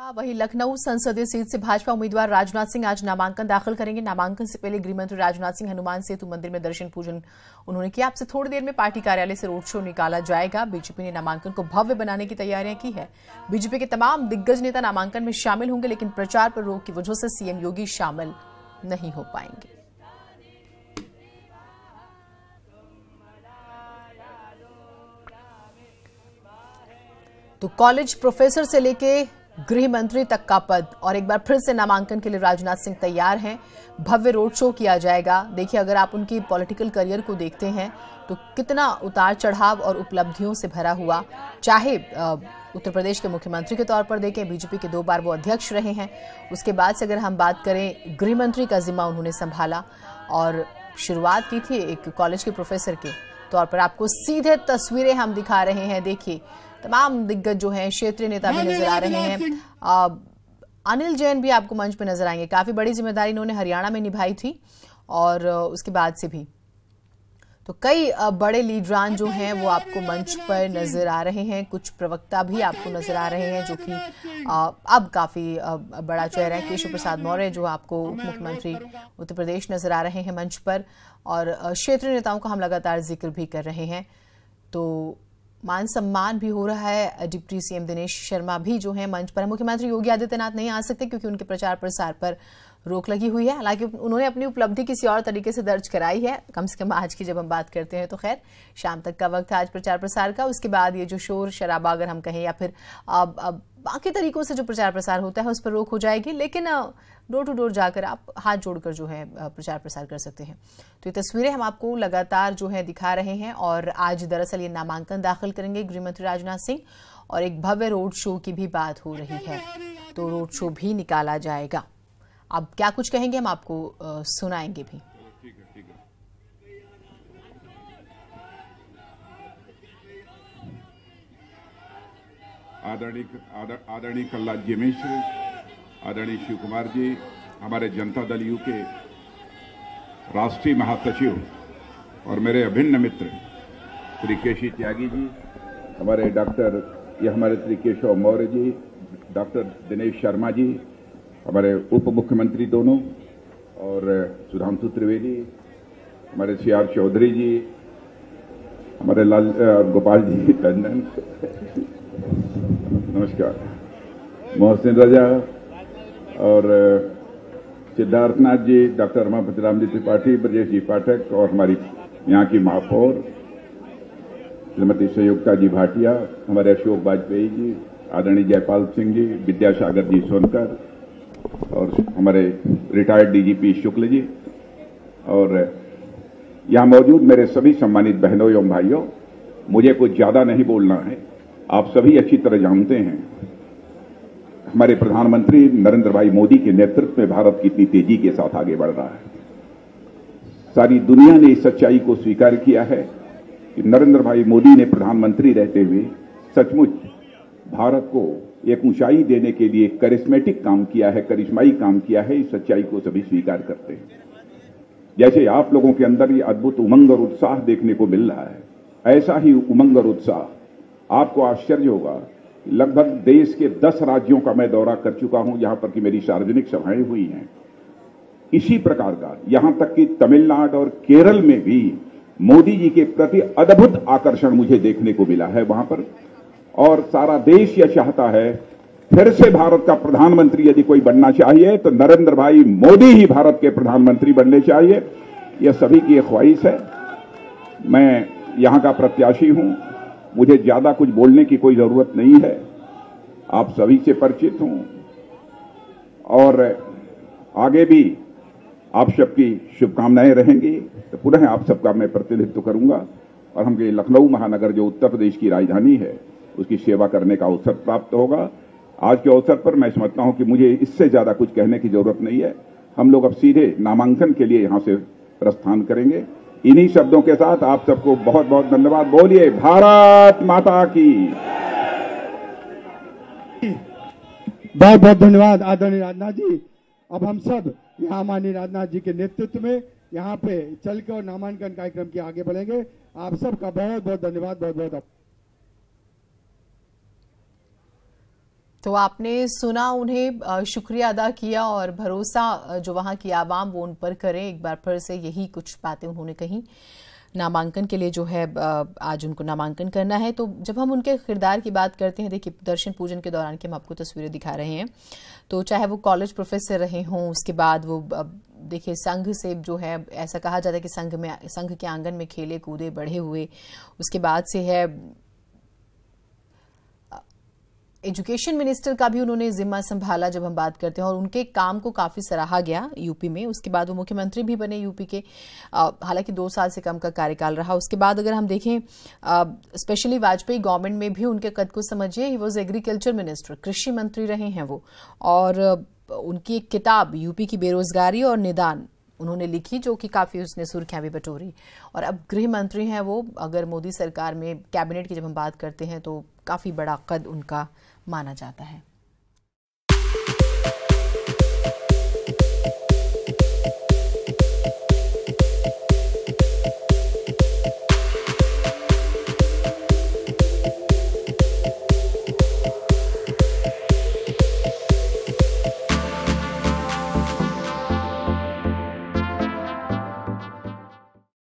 वहीं लखनऊ संसदीय सीट से भाजपा उम्मीदवार राजनाथ सिंह आज नामांकन दाखिल करेंगे। नामांकन से पहले गृह मंत्री राजनाथ सिंह हनुमान सेतु मंदिर में दर्शन पूजन उन्होंने किया। अब से थोड़ी देर में पार्टी कार्यालय से रोड शो निकाला जाएगा। बीजेपी ने नामांकन को भव्य बनाने की तैयारियां की है। बीजेपी के तमाम दिग्गज नेता नामांकन में शामिल होंगे, लेकिन प्रचार पर रोक की वजह से सीएम योगी शामिल नहीं हो पाएंगे। तो कॉलेज प्रोफेसर से लेके गृह मंत्री तक का पद और एक बार फिर से नामांकन के लिए राजनाथ सिंह तैयार हैं। भव्य रोड शो किया जाएगा। देखिए, अगर आप उनकी पॉलिटिकल करियर को देखते हैं तो कितना उतार चढ़ाव और उपलब्धियों से भरा हुआ, चाहे उत्तर प्रदेश के मुख्यमंत्री के तौर पर देखें, बीजेपी के 2 बार वो अध्यक्ष रहे हैं। उसके बाद से अगर हम बात करें, गृह मंत्री का जिम्मा उन्होंने संभाला और शुरुआत की थी एक कॉलेज के प्रोफेसर के तौर पर। आपको सीधे तस्वीरें हम दिखा रहे हैं। देखिए, तमाम दिग्गज जो हैं, क्षेत्रीय नेता भी नजर आ रहे हैं। अनिल जैन भी आपको मंच पे नजर आएंगे। काफी बड़ी जिम्मेदारी इन्होंने हरियाणा में निभाई थी और उसके बाद से भी तो कई बड़े लीडरान जो हैं वो आपको मंच पर नजर आ रहे हैं। कुछ प्रवक्ता भी आपको नजर आ रहे हैं जो कि अब काफी बड़ा चेहरा है। केशव प्रसाद मौर्य जो आपको उप मुख्यमंत्री उत्तर प्रदेश नजर आ रहे हैं मंच पर, और क्षेत्रीय नेताओं का हम लगातार जिक्र भी कर रहे हैं। तो मान सम्मान भी हो रहा है। डिप्टी सीएम दिनेश शर्मा भी जो है मंच पर। मुख्यमंत्री योगी आदित्यनाथ नहीं आ सकते क्योंकि उनके प्रचार प्रसार पर रोक लगी हुई है। हालांकि उन्होंने अपनी उपलब्धि किसी और तरीके से दर्ज कराई है, कम से कम आज की जब हम बात करते हैं तो। खैर, शाम तक का वक्त है आज प्रचार प्रसार का। उसके बाद ये जो शोर शराबा अगर हम कहें या फिर बाकी तरीकों से जो प्रचार प्रसार होता है उस पर रोक हो जाएगी, लेकिन डोर टू डोर जाकर आप हाथ जोड़कर जो है प्रचार प्रसार कर सकते हैं। तो ये तस्वीरें हम आपको लगातार जो है दिखा रहे हैं। और आज दरअसल ये नामांकन दाखिल करेंगे गृह मंत्री राजनाथ सिंह, और एक भव्य रोड शो की भी बात हो रही है। तो रोड शो भी निकाला जाएगा। अब क्या कुछ कहेंगे हम आपको सुनाएंगे भी। आदरणीय कल्लाद जी मिश्र, आदरणीय शिव कुमार जी, हमारे जनता दल यू के राष्ट्रीय महासचिव और मेरे अभिन्न मित्र श्री केशी त्यागी जी, हमारे श्री केशव मौर्य जी, डॉक्टर दिनेश शर्मा जी, हमारे उप मुख्यमंत्री दोनों, और सुधांशु त्रिवेदी, हमारे सीआर चौधरी जी, हमारे गोपाल जी टंडन, नमस्कार, मोहसिन रजा, और सिद्धार्थनाथ जी, डॉक्टर रमापति राम जी त्रिपाठी, ब्रजेश जी पाठक, और हमारी यहाँ की महापौर श्रीमती संयुक्ता जी भाटिया, हमारे अशोक वाजपेयी जी, आदरणीय जयपाल सिंह जी, विद्यासागर जी सोनकर, और हमारे रिटायर्ड डीजीपी शुक्ल जी, और यहाँ मौजूद मेरे सभी सम्मानित बहनों एवं भाइयों, मुझे कुछ ज्यादा नहीं बोलना है। आप सभी अच्छी तरह जानते हैं हमारे प्रधानमंत्री नरेंद्र भाई मोदी के नेतृत्व में भारत कितनी तेजी के साथ आगे बढ़ रहा है। सारी दुनिया ने इस सच्चाई को स्वीकार किया है कि नरेंद्र भाई मोदी ने प्रधानमंत्री रहते हुए सचमुच भारत को एक ऊंचाई देने के लिए करिश्मेटिक काम किया है, करिश्माई काम किया है। इस सच्चाई को सभी स्वीकार करते हैं। जैसे आप लोगों के अंदर ये अद्भुत उमंग और उत्साह देखने को मिल रहा है, ऐसा ही उमंग और उत्साह आपको आश्चर्य होगा। लगभग देश के 10 राज्यों का मैं दौरा कर चुका हूं, जहां पर कि मेरी सार्वजनिक सभाएं हुई हैं। इसी प्रकार का यहां तक कि तमिलनाडु और केरल में भी मोदी जी के प्रति अद्भुत आकर्षण मुझे देखने को मिला है वहां पर। और सारा देश यह चाहता है, फिर से भारत का प्रधानमंत्री यदि कोई बनना चाहिए तो नरेंद्र भाई मोदी ही भारत के प्रधानमंत्री बनने चाहिए। यह सभी की एक ख्वाहिश है। मैं यहां का प्रत्याशी हूं, मुझे ज्यादा कुछ बोलने की कोई जरूरत नहीं है। आप सभी से परिचित हूं और आगे भी आप सबकी शुभकामनाएं रहेंगी। तो पुनः आप सबका मैं प्रतिनिधित्व करूंगा और हम ये लखनऊ महानगर जो उत्तर प्रदेश की राजधानी है उसकी सेवा करने का अवसर प्राप्त होगा। आज के अवसर पर मैं समझता हूं कि मुझे इससे ज्यादा कुछ कहने की जरूरत नहीं है। हम लोग अब सीधे नामांकन के लिए यहां से प्रस्थान करेंगे। इन्हीं शब्दों के साथ आप सबको बहुत बहुत धन्यवाद। बोलिए भारत माता की। बहुत बहुत धन्यवाद आदरणीय राजनाथ जी। अब हम सब यहाँ माननीय राजनाथ जी के नेतृत्व में यहाँ पे चल के और नामांकन कार्यक्रम के आगे बढ़ेंगे। आप सबका बहुत बहुत धन्यवाद। बहुत बहुत तो आपने सुना, उन्हें शुक्रिया अदा किया और भरोसा जो वहां की आवाम वो उन पर करे। एक बार फिर से यही कुछ बातें उन्होंने कही। नामांकन के लिए जो है आज उनको नामांकन करना है। तो जब हम उनके किरदार की बात करते हैं, देखिए दर्शन पूजन के दौरान की हम आपको तस्वीरें दिखा रहे हैं, तो चाहे वो कॉलेज प्रोफेसर रहे हों, उसके बाद वो देखिए संघ से जो है, ऐसा कहा जाता है कि संघ के आंगन में खेले कूदे बढ़े हुए, उसके बाद से है एजुकेशन मिनिस्टर का भी उन्होंने जिम्मा संभाला जब हम बात करते हैं, और उनके काम को काफी सराहा गया यूपी में। उसके बाद वो मुख्यमंत्री भी बने यूपी के, हालांकि 2 साल से कम का कार्यकाल रहा। उसके बाद अगर हम देखें स्पेशली वाजपेयी गवर्नमेंट में भी उनके कद को समझिए, ही वॉज एग्रीकल्चर मिनिस्टर, कृषि मंत्री रहे हैं वो। और उनकी एक किताब यूपी की बेरोजगारी और निदान उन्होंने लिखी, जो कि काफी उसने सुर्खियां भी बटोरी। और अब गृह मंत्री हैं वो। अगर मोदी सरकार में कैबिनेट की जब हम बात करते हैं तो काफी बड़ा कद उनका माना जाता है।